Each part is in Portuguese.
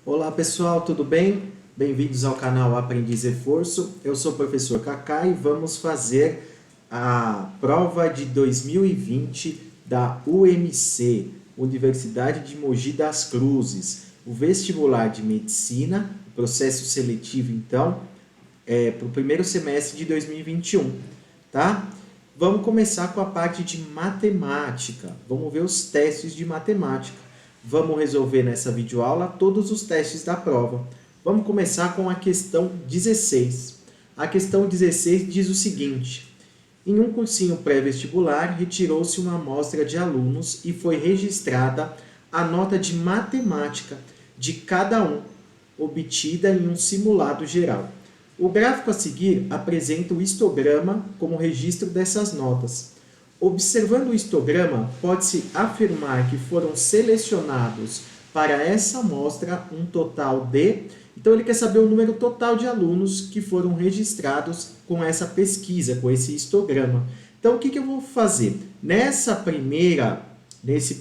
Olá pessoal, tudo bem? Bem-vindos ao canal Aprendiz Reforço. Eu sou o professor Kaká e vamos fazer a prova de 2020 da UMC, Universidade de Mogi das Cruzes, o vestibular de medicina, processo seletivo então, para o primeiro semestre de 2021, tá? Vamos começar com a parte de matemática. Vamos ver os testes de matemática. Vamos resolver nessa videoaula todos os testes da prova. Vamos começar com a questão 16. A questão 16 diz o seguinte: em um cursinho pré-vestibular, retirou-se uma amostra de alunos e foi registrada a nota de matemática de cada um, obtida em um simulado geral. O gráfico a seguir apresenta o histograma como registro dessas notas. Observando o histograma, pode-se afirmar que foram selecionados para essa amostra um total de... Então, ele quer saber o número total de alunos que foram registrados com essa pesquisa, com esse histograma. Então, o que eu vou fazer? Nesse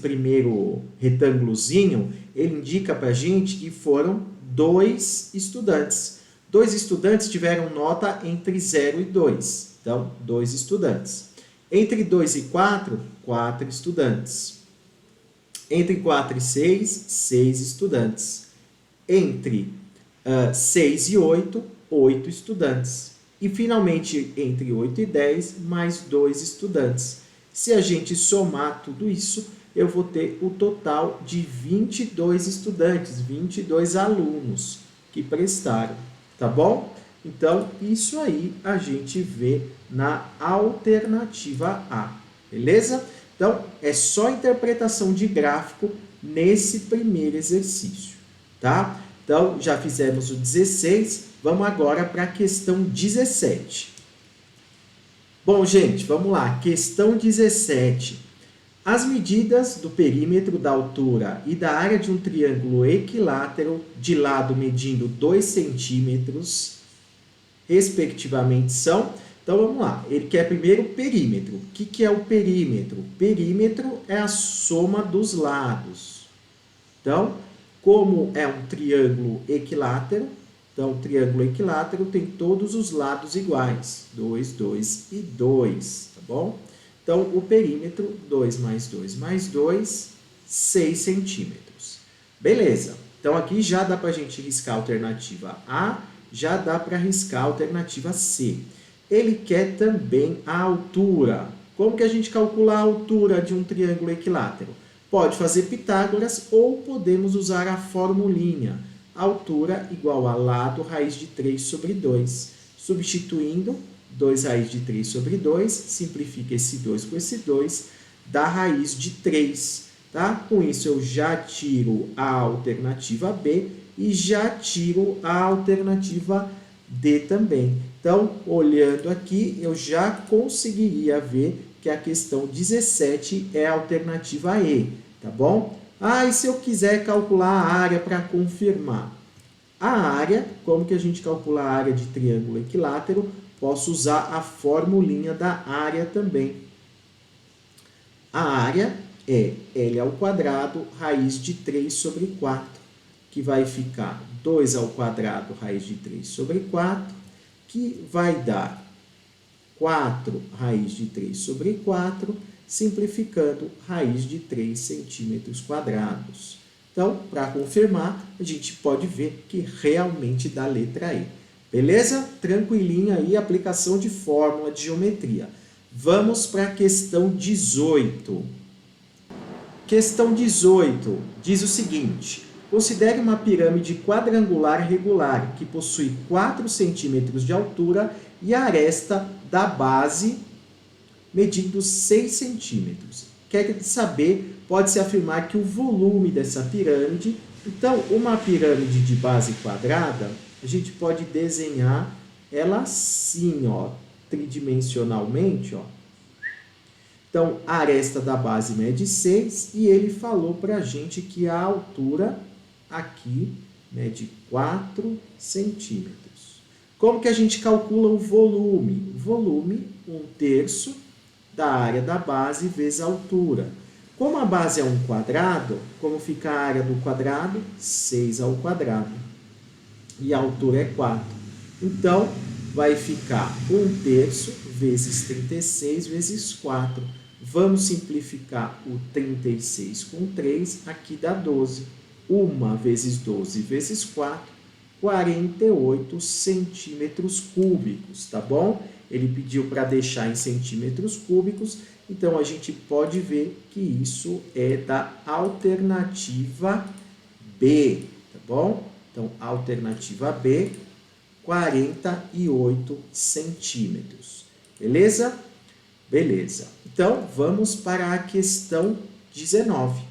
primeiro retângulozinho, ele indica para a gente que foram 2 estudantes. 2 estudantes tiveram nota entre 0 e 2. Então, 2 estudantes. Entre 2 e 4, 4 estudantes. Entre 4 e 6, 6 estudantes. Entre 6 e 8, 8 estudantes. E, finalmente, entre 8 e 10, mais 2 estudantes. Se a gente somar tudo isso, eu vou ter o total de 22 estudantes, 22 alunos que prestaram. Tá bom? Então, isso aí a gente vê na alternativa A. Beleza? Então, é só interpretação de gráfico nesse primeiro exercício. Tá? Então, já fizemos o 16. Vamos agora para a questão 17. Bom, gente, vamos lá. Questão 17. As medidas do perímetro, da altura e da área de um triângulo equilátero, de lado medindo 2 centímetros, respectivamente, são... Então, vamos lá. Ele quer primeiro o perímetro. O que é o perímetro? Perímetro é a soma dos lados. Então, como é um triângulo equilátero, então, o triângulo equilátero tem todos os lados iguais. 2, 2 e 2, tá bom? Então, o perímetro, 2 mais 2 mais 2, 6 centímetros. Beleza. Então, aqui já dá para a gente riscar a alternativa A, já dá para riscar a alternativa C. Ele quer também a altura. Como que a gente calcula a altura de um triângulo equilátero? Pode fazer Pitágoras ou podemos usar a formulinha. Altura igual a lado raiz de 3 sobre 2. Substituindo, 2 raiz de 3 sobre 2, simplifica esse 2 com esse 2, dá raiz de 3. Tá? Com isso, eu já tiro a alternativa B e já tiro a alternativa D também. Então, olhando aqui, eu já conseguiria ver que a questão 17 é a alternativa E, tá bom? Ah, e se eu quiser calcular a área para confirmar? A área, como que a gente calcula a área de triângulo equilátero? Posso usar a formulinha da área também. A área é L ao quadrado, raiz de 3 sobre 4, que vai ficar 2 ao quadrado, raiz de 3 sobre 4, que vai dar 4 raiz de 3 sobre 4, simplificando raiz de 3 centímetros quadrados. Então, para confirmar, a gente pode ver que realmente dá a letra E. Beleza? Tranquilinho aí, aplicação de fórmula de geometria. Vamos para a questão 18. Questão 18 diz o seguinte: considere uma pirâmide quadrangular regular que possui 4 centímetros de altura e a aresta da base medindo 6 centímetros. Quer saber, pode-se afirmar que o volume dessa pirâmide... Então, uma pirâmide de base quadrada, a gente pode desenhar ela assim, ó, tridimensionalmente, ó. Então, a aresta da base mede 6 e ele falou para a gente que a altura aqui mede 4 centímetros. Como que a gente calcula o volume? Volume, 1/3 da área da base vezes a altura. Como a base é 1 quadrado, como fica a área do quadrado? 6 ao quadrado. E a altura é 4. Então, vai ficar 1/3 vezes 36 vezes 4. Vamos simplificar o 36 com 3, aqui dá 12. 1 vezes 12 vezes 4, 48 centímetros cúbicos, tá bom? Ele pediu para deixar em centímetros cúbicos, então a gente pode ver que isso é da alternativa B, tá bom? Então, alternativa B, 48 centímetros. Beleza? Beleza. Então, vamos para a questão 19.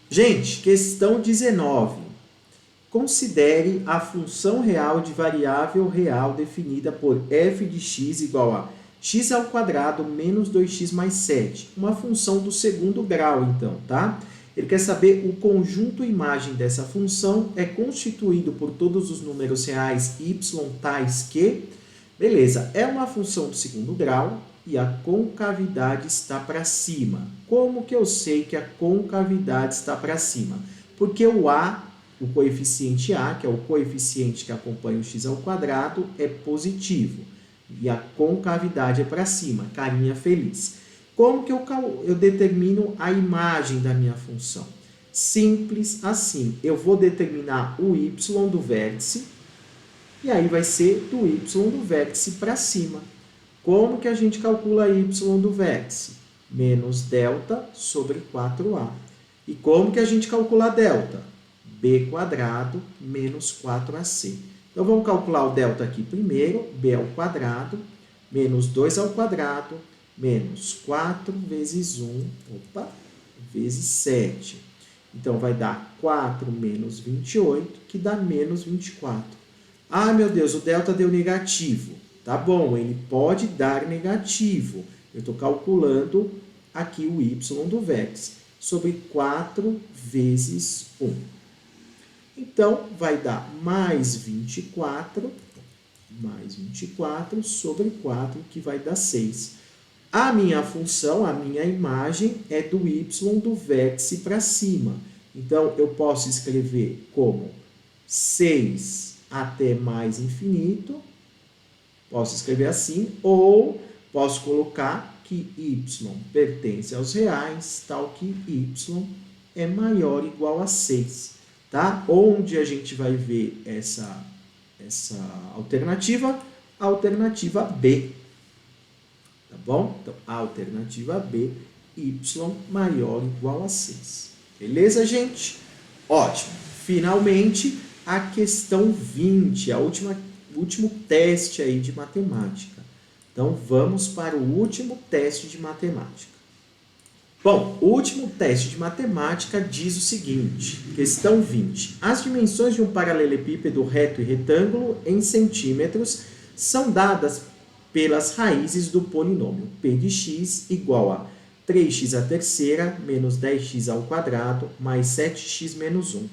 Gente, questão 19. Considere a função real de variável real definida por f de x igual a x ao quadrado menos 2x mais 7. Uma função do segundo grau, então, tá? Ele quer saber o conjunto imagem dessa função é constituído por todos os números reais y tais que... Beleza, é uma função do segundo grau e a concavidade está para cima. Como que eu sei que a concavidade está para cima? Porque o a, o coeficiente a, que é o coeficiente que acompanha o x ao quadrado, é positivo. E a concavidade é para cima, carinha feliz. Como que eu determino a imagem da minha função? Simples assim. Eu vou determinar o y do vértice, e aí vai ser do y do vértice para cima. Como que a gente calcula y do vértice? Menos delta sobre 4a. E como que a gente calcula a delta? B quadrado menos 4ac. Então, vamos calcular o delta aqui primeiro. B ao quadrado menos 2 ao quadrado menos 4 vezes 1, vezes 7. Então, vai dar 4 menos 28, que dá menos 24. Ah, meu Deus, o delta deu negativo. Tá bom, ele pode dar negativo. Eu estou calculando aqui o y do vértice sobre 4 vezes 1. Então, vai dar mais 24 sobre 4, que vai dar 6. A minha função, a minha imagem, é do y do vértice para cima. Então, eu posso escrever como 6 até mais infinito. Posso escrever assim, ou posso colocar que y pertence aos reais, tal que y é maior ou igual a 6. Tá? Onde a gente vai ver essa alternativa? A alternativa B. Tá bom? Então, a alternativa B, y maior ou igual a 6. Beleza, gente? Ótimo. Finalmente, a questão 20, o último teste aí de matemática. Então, vamos para o último teste de matemática. Bom, o último teste de matemática diz o seguinte, questão 20. As dimensões de um paralelepípedo reto e retângulo em centímetros são dadas pelas raízes do polinômio p de x igual a 3x à terceira menos 10x ao quadrado mais 7x menos 1.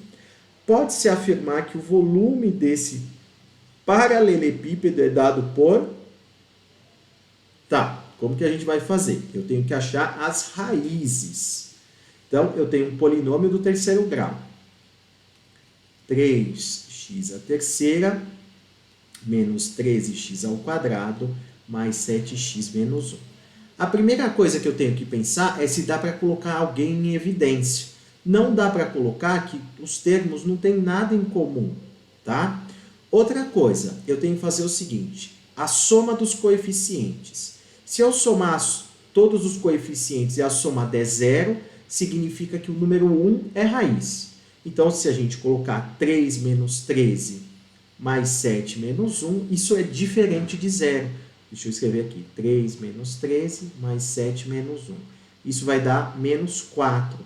Pode-se afirmar que o volume desse paralelepípedo é dado por... Tá, como que a gente vai fazer? Eu tenho que achar as raízes. Então, eu tenho um polinômio do terceiro grau. 3x à terceira menos 13x ao quadrado mais 7x menos 1. A primeira coisa que eu tenho que pensar é se dá para colocar alguém em evidência. Não dá para colocar que os termos não têm nada em comum, tá? Outra coisa, eu tenho que fazer o seguinte, a soma dos coeficientes. Se eu somar todos os coeficientes e a soma der zero, significa que o número 1 é raiz. Então, se a gente colocar 3 menos 13 mais 7 menos 1, isso é diferente de zero. Deixa eu escrever aqui, 3 menos 13 mais 7 menos 1. Isso vai dar menos 4.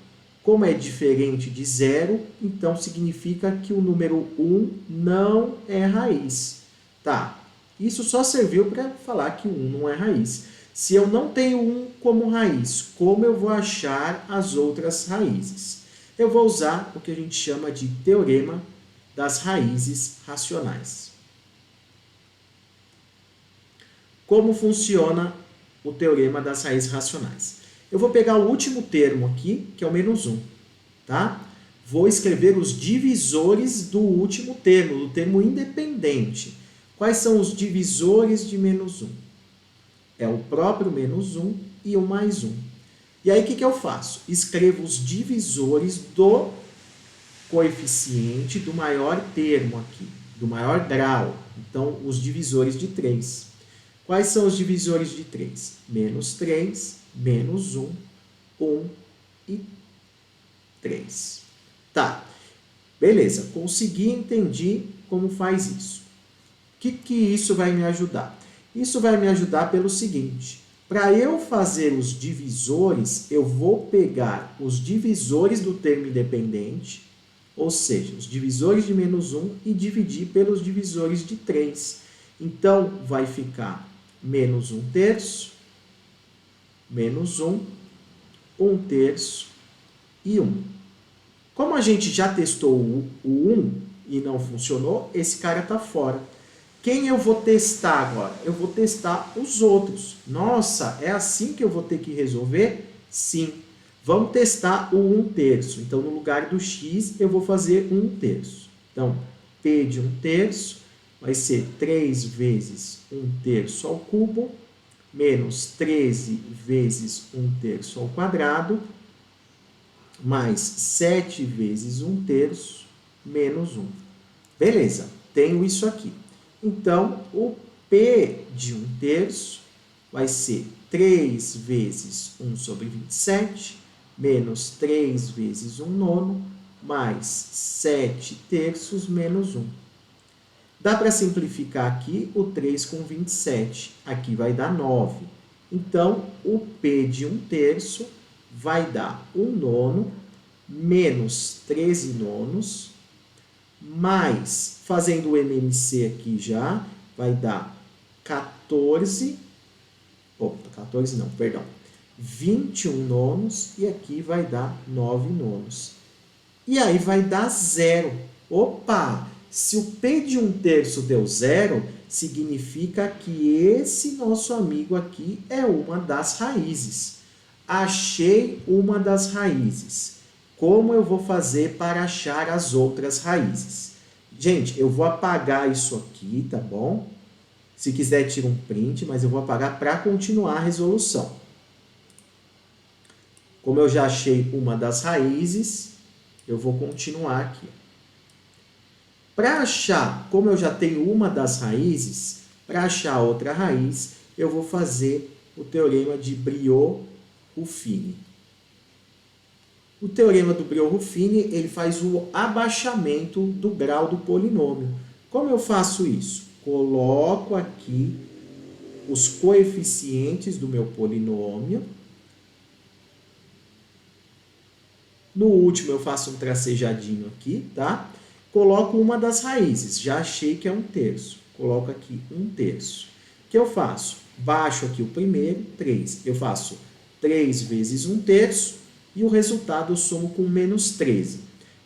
Como é diferente de zero, então significa que o número 1 não é raiz. Tá, isso só serviu para falar que o 1 não é raiz. Se eu não tenho 1 como raiz, como eu vou achar as outras raízes? Eu vou usar o que a gente chama de teorema das raízes racionais. Como funciona o teorema das raízes racionais? Eu vou pegar o último termo aqui, que é o menos 1, tá? Vou escrever os divisores do último termo, do termo independente. Quais são os divisores de menos 1? É o próprio menos 1 e o mais 1. E aí, o que eu faço? Escrevo os divisores do coeficiente do maior termo aqui, do maior grau. Então, os divisores de 3. Quais são os divisores de 3? Menos 3, menos 1, 1 e 3. Tá, beleza. Consegui, entendi como faz isso. O que isso vai me ajudar? Isso vai me ajudar pelo seguinte. Para eu fazer os divisores, eu vou pegar os divisores do termo independente, ou seja, os divisores de menos 1 e dividir pelos divisores de 3. Então, vai ficar menos 1 terço, menos 1, 1 terço e 1. Como a gente já testou o 1 e não funcionou, esse cara está fora. Quem eu vou testar agora? Eu vou testar os outros. Nossa, é assim que eu vou ter que resolver? Sim. Vamos testar o 1 terço. Então, no lugar do x, eu vou fazer 1 terço. Então, P de 1 terço vai ser 3 vezes 1 terço ao cubo, menos 13 vezes 1 terço ao quadrado, mais 7 vezes 1 terço, menos 1. Beleza, tenho isso aqui. Então, o P de 1 terço vai ser 3 vezes 1 sobre 27, menos 3 vezes 1 nono, mais 7 terços, menos 1. Dá para simplificar aqui o 3 com 27. Aqui vai dar 9. Então, o P de 1 terço vai dar 1 nono, menos 13 nonos, mais, fazendo o MMC aqui já, vai dar 21 nonos, e aqui vai dar 9 nonos. E aí vai dar 0. Opa! Se o P de 1 terço deu 0, significa que esse nosso amigo aqui é uma das raízes. Achei uma das raízes. Como eu vou fazer para achar as outras raízes? Gente, eu vou apagar isso aqui, tá bom? Se quiser, tira um print, mas eu vou apagar para continuar a resolução. Como eu já achei uma das raízes, eu vou continuar aqui. Para achar, como eu já tenho uma das raízes, para achar outra raiz, eu vou fazer o teorema de Briot-Ruffini. O teorema do Briot-Ruffini, ele faz o abaixamento do grau do polinômio. Como eu faço isso? Coloco aqui os coeficientes do meu polinômio. No último, eu faço um tracejadinho aqui, tá? Coloco uma das raízes. Já achei que é 1 terço. Coloco aqui 1 terço. O que eu faço? Baixo aqui o primeiro, 3. Eu faço 3 vezes 1 terço. E o resultado eu somo com menos 13.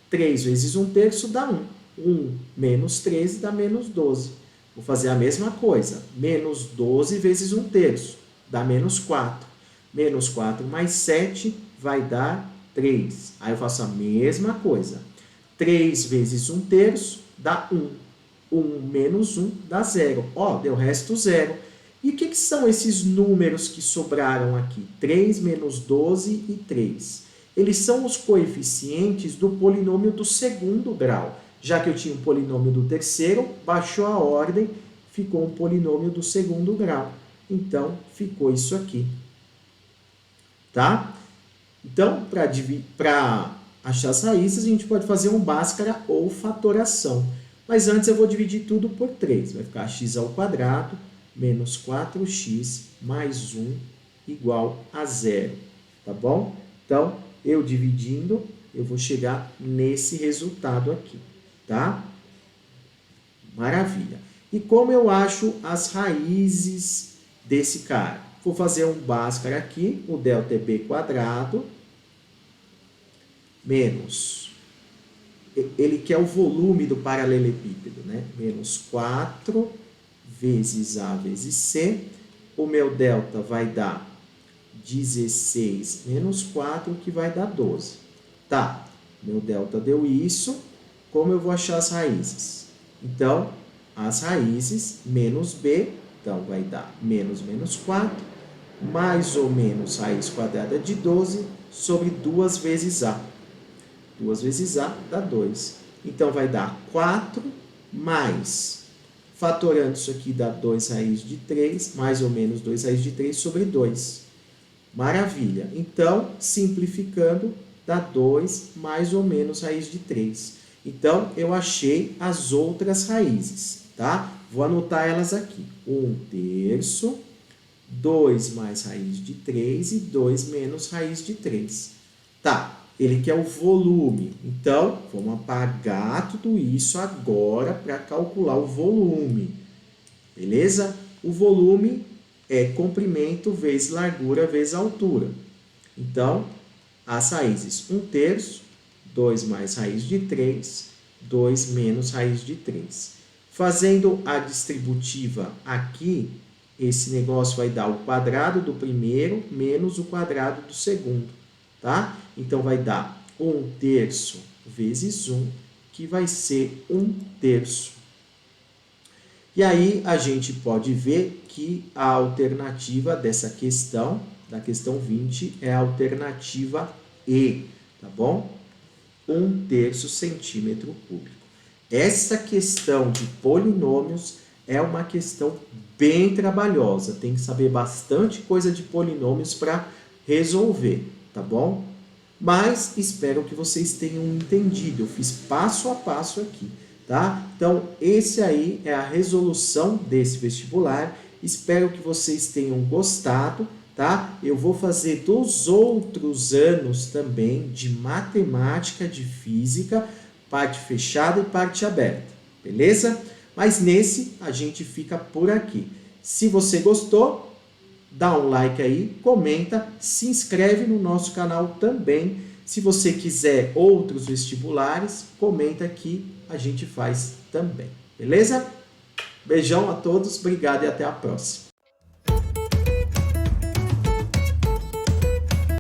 3 vezes 1 terço dá 1. 1 menos 13 dá menos 12. Vou fazer a mesma coisa. Menos 12 vezes 1 terço dá menos 4. Menos 4 mais 7 vai dar 3. Aí eu faço a mesma coisa. 3 vezes 1 terço dá 1. 1 menos 1 dá 0. Ó, deu resto 0. E o que são esses números que sobraram aqui? 3 menos 12 e 3. Eles são os coeficientes do polinômio do segundo grau. Já que eu tinha um polinômio do terceiro, baixou a ordem, ficou um polinômio do segundo grau. Então, ficou isso aqui. Tá? Então, para achar as raízes, a gente pode fazer um Bhaskara ou fatoração. Mas antes eu vou dividir tudo por 3. Vai ficar x ao quadrado menos 4x mais 1 igual a 0. Tá bom? Então, eu dividindo, eu vou chegar nesse resultado aqui. Tá? Maravilha. E como eu acho as raízes desse cara? Vou fazer um Bhaskara aqui, o delta é b quadrado, menos, ele quer o volume do paralelepípedo, né? Menos 4 vezes A vezes C. O meu delta vai dar 16 menos 4, que vai dar 12. Tá, meu delta deu isso. Como eu vou achar as raízes? Então, as raízes menos b, então vai dar menos 4, mais ou menos raiz quadrada de 12 sobre 2 vezes a. 2 vezes a dá 2. Então, vai dar 4 mais, fatorando isso aqui dá 2 raiz de 3, mais ou menos 2 raiz de 3 sobre 2. Maravilha. Então, simplificando, dá 2 mais ou menos raiz de 3. Então, eu achei as outras raízes, tá? Vou anotar elas aqui. 1/3, 2 mais raiz de 3 e 2 menos raiz de 3. Tá, ele quer o volume. Então, vamos apagar tudo isso agora para calcular o volume. Beleza? O volume é comprimento vezes largura vezes altura. Então, as raízes 1/3, 2 mais raiz de 3, 2 menos raiz de 3. Fazendo a distributiva aqui, esse negócio vai dar o quadrado do primeiro menos o quadrado do segundo, tá? Então, vai dar 1/3 vezes 1, que vai ser 1/3. E aí, a gente pode ver que a alternativa dessa questão, da questão 20, é a alternativa E, tá bom? 1/3 centímetro cúbico. Essa questão de polinômios é uma questão bem trabalhosa. Tem que saber bastante coisa de polinômios para resolver, tá bom? Mas espero que vocês tenham entendido. Eu fiz passo a passo aqui, tá? Então, esse aí é a resolução desse vestibular. Espero que vocês tenham gostado, tá? Eu vou fazer dos outros anos também de matemática, de física, parte fechada e parte aberta, beleza? Mas nesse a gente fica por aqui. Se você gostou, dá um like aí, comenta, se inscreve no nosso canal também. Se você quiser outros vestibulares, comenta aqui, a gente faz também, beleza? Beijão a todos, obrigado e até a próxima.